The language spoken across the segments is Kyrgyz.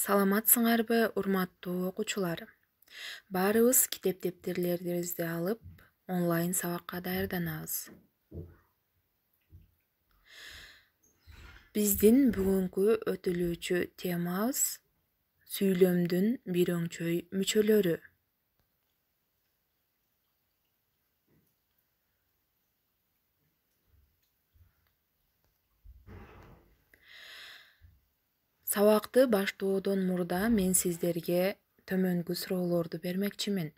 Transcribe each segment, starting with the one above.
Саламатсыңарбы, урматтуу окуучулар? Баарыбыз китеп дептерлерибизди алып, онлайн сабакка даярданабыз. Биздин бүгүнкү өтүлүүчү темабыз сүйлөмдүн бирөңчөй мүчөлөрү. Сабакты баштоодон мурда мен сиздерге төмөнгү суроолорду бермекчимин.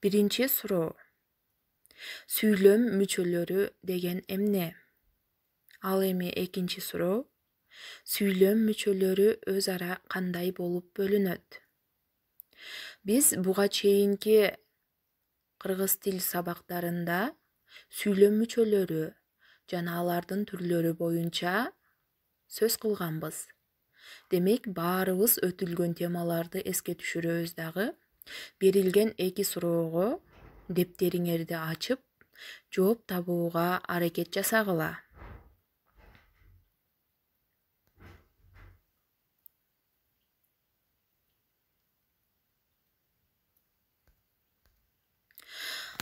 Биринчи суроо. Сүйлөм мүчөлөрү деген эмне? Ал эми экинчи суроо. Сүйлөм мүчөлөрү өз ара кандай болуп бөлүнөт? Биз буга чейинки кыргыз тил сабактарында сүйлөм мүчөлөрү жана алардын түрлөрү боюнча сөз кылганбыз. Демек, баарыбыз өтүлгөн темаларды эске түшүрөбүз дагы. Берилген эки суроого дептериңерди ачып, жооп табууга аракет жасагыла.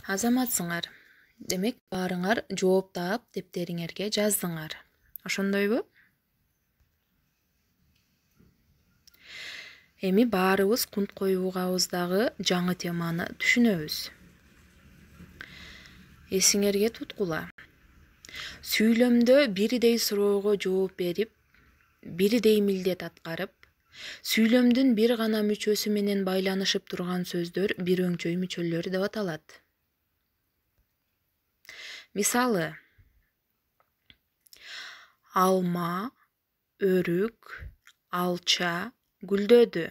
Азаматсыңар. Демек, баарыңар жооп таап дептериңерге жаздыңар. Ошондойбу? Эми баарыбыз кунт коюбугабыз дагы жаңы теманы түшүнөбүз. Эсиңерге туткула. Сүйлөмдө бирдей суроого жооп берип, бирдей милдет аткарып, сүйлөмдүн бир гана мүчөсү менен байланышып турган сөздөр бирөңчөй мүчөлөр деп аталат. Мисалы: алма, өрүк, алча, гүлдөдү.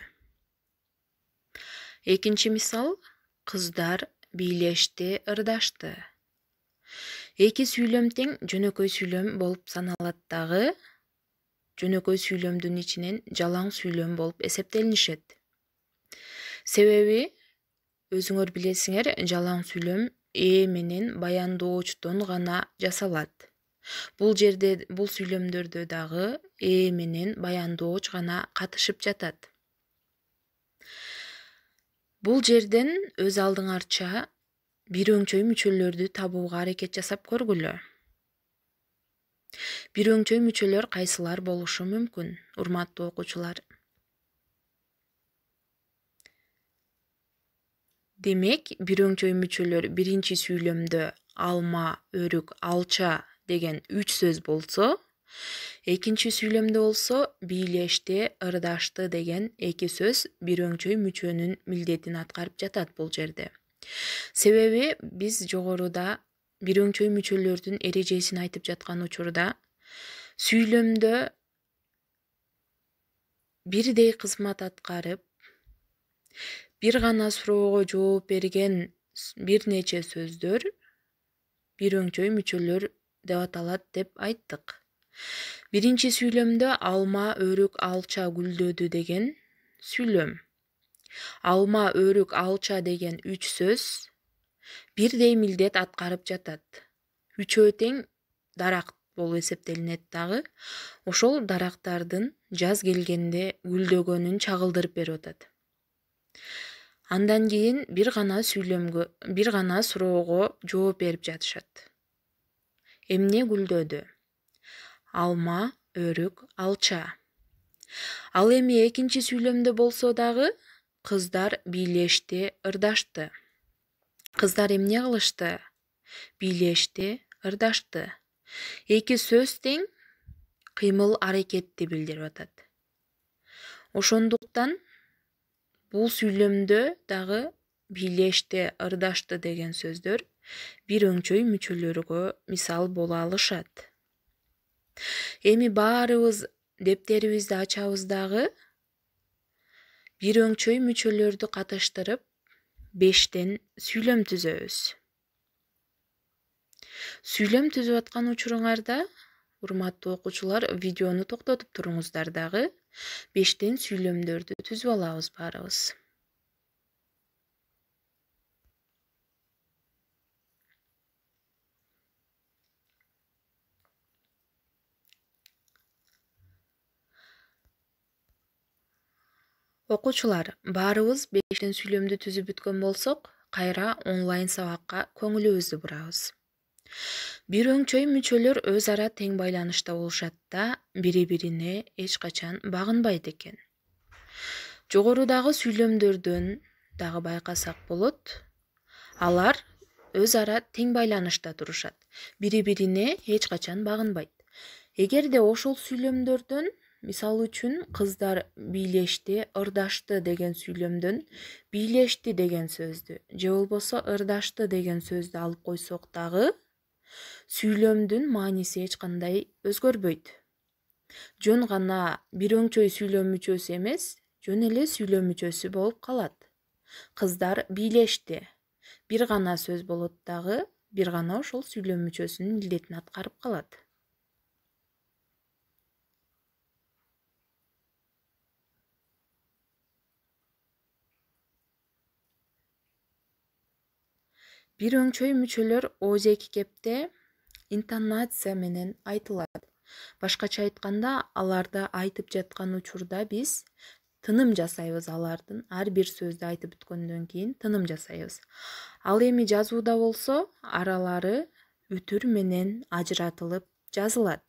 Экинчи мисал: кыздар бийлешти, ырдашты. Эки сүйлөм тең жөнөкөй сүйлөм болуп саналат дагы, жөнөкөй сүйлөмдүн ичинен жалаң сүйлөм болуп эсептелинишет. Себеби, өзүңөр билесиңер, жалаң сүйлөм менен баяндоочтон гана жасалат. Бул сүйлөмдөрдө дагы менен баяндооч гана катышып жатат. Бул жерден өз алдыңарча бирөңчөй мүчөлөрдү табууга аракет жасап көргүлө. Бирөңчөй мүчөлөр кайсылар болушу мүмкүн, урматтуу окуучулар? Демек, бирөңчөй мүчөлөр биринчи сүйлөмдө алма, өрүк, алча деген 3 сөз болсо, экинчи сүйлөмдө болсо бийлешти, ырдашты деген 2 сөз бирөңчөй мүчөнүн милдетин аткарып жатат бул жерде. Себеби биз жогоруда бирөңчөй мүчөлөрдүн эрежесин айтып жаткан учурда сүйлөмдө бирдей кызмат аткарып, бир гана суроого жооп берген бир нече сөздөр бирөңчөй мүчөлөр деп аталат деп айттык. Биринчи сүйлөмдө алма, өрүк, алча, гүлдөдү деген сүйлөм. Алма, өрүк, алча деген 3 сөз бирдей милдет аткарып жатат. Үчөө тең дарак болуп эсептелинет дагы. Ошол дарактардын жаз келгенде гүлдөгөнүн чагылдырып берип атат. Андан кийин бир гана суроого жооп берип жатышат. Эмне гүлдөдү? Алма, өрүк, алча. Ал эми экинчи сүйлөмдө болсо дагы кыздар бийлешти, ырдашты. Кыздар эмне кылышты? Бийлешти, ырдашты. 2 сөз тең кыймыл аракетти билдирип атат. Ошондуктан бул сүйлөмдө дагы бийлешти, ырдашты деген сөздөр бирөңчөй мүчөлөргө мисал боло алышат. Эми баарыбыз дептерибизди ачабыз дагы бирөңчөй мүчөлөрдү катыштырып 5тен сүйлөм түзөбүз. Сүйлөм түзүп аткан учуруңарда, урматтуу окуучулар, видеону токтотуп туруңуздар дагы 5тен сүйлөмдөрдү түзүп алабыз баарыбыз. Окуучулар, баарыбыз 5 сүйлөмдү түзүп бүткөн болсок, кайра онлайн сабакка көңүлүбүздү бурабыз. Бир өңчөй мүчөлөр өз ара тең байланышта болушат да, бири-бирине эч качан багынбайт экен. Жогорудагы сүйлөмдөрдөн дагы байкасак болот, алар өз ара тең байланышта турушат, бири-бирине эч качан багынбайт. Эгерде ошол сүйлөмдөрдөн, мисалы үчүн кыздар бийлешти, ырдашты деген сүйлөмдөн бийлешти деген сөздү же болбосо ырдашты деген сөздү алып койсок дагы, сүйлөмдүн мааниси эч кандай өзгөрбөйт. Жөн гана бир өңчөй сүйлөм мүчөсү эмес, жөн эле сүйлөм мүчөсү болуп калат. Кыздар бийлешти. Бир гана сөз болот дагы, бир гана ошол сүйлөм мүчөсүнүн милдетин аткарып калат. Бир өңчөй мүчөлөр ооз-эки кепте интонация менен айтылат. Башкача айтканда, аларды айтып жаткан учурда биз тыным жасайбыз алардын. Ар бир сөздү айтып бүткөндөн кийин тыным жасайбыз. Ал эми жазууда болсо, аралары үтүр менен ажыратылып жазылат.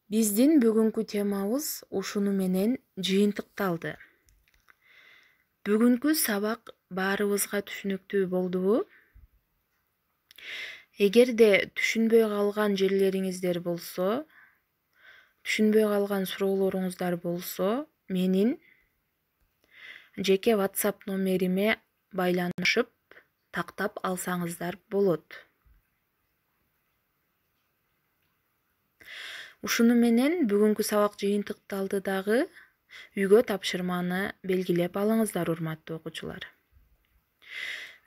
Биздин бүгүнкү темабыз ушуну менен жыйынтыкталды. Бүгүнкү сабак баарыбызга түшүнүктүү болдубу? Эгерде түшүнбөй калган жерлериңиздер болсо, түшүнбөй калган суроолоруңуздар болсо, менин жеке WhatsApp номериме байланышып, тактап алсаңыздар болот. Ушуну менен бүгүнкү сабак жыйынтыкталды дагы. Үйгө тапшырманы белгилеп алыңыздар, урматтуу окуучулар.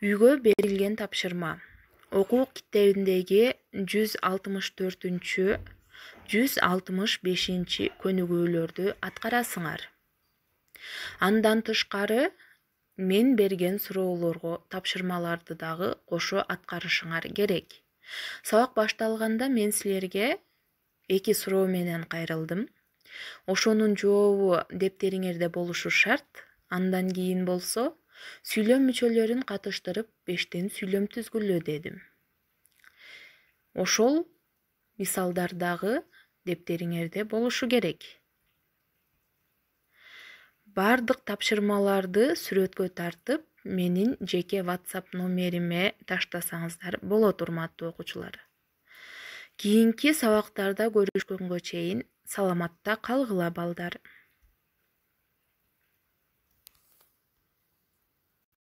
Үйгө берилген тапшырма: окуу китебиндеги 164-165 көнүгүүлөрдү аткарасыңар. Андан тышкары, мен берген суроолорго тапшырмаларды дагы кошо аткарышыңар керек. Сабак башталганда мен силерге 2 суроо менен кайрылдым. Ошонун жообу дептериңерде болушу шарт. Андан кийин болсо, сүйлөм мүчөлөрүн катыштырып 5 сүйлөм түзгүлө дедим. Ошол мисалдар дагы дептериңерде болушу керек. Бардык тапшырмаларды сүрөткө тартып, менин жеке WhatsApp номериме таштасаңыздар болот, урматтуу окуучулар. Кийинки сабактарда көрүшкөнгө чейин саламатта калгыла балдар.